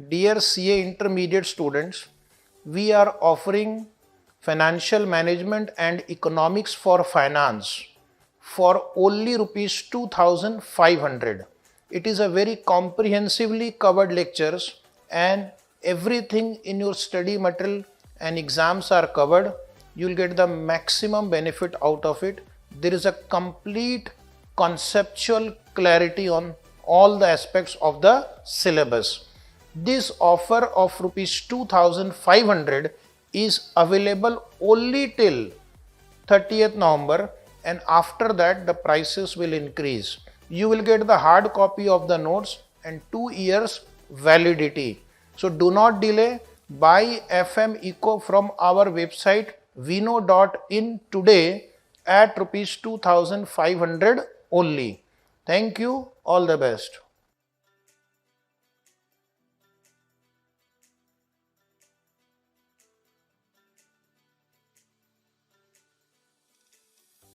Dear CA intermediate students, we are offering financial management and economics for finance for only rupees 2500. It is a very comprehensively covered lectures and everything in your study material and exams are covered. You will get the maximum benefit out of it. There is a complete conceptual clarity on all the aspects of the syllabus. This offer of rupees 2500 is available only till 30th November, and after that the prices will increase. You will get the hard copy of the notes and 2 years validity. So do not delay. Buy FM Eco from our website vinod.in today at rupees 2500 only. Thank you. All the best.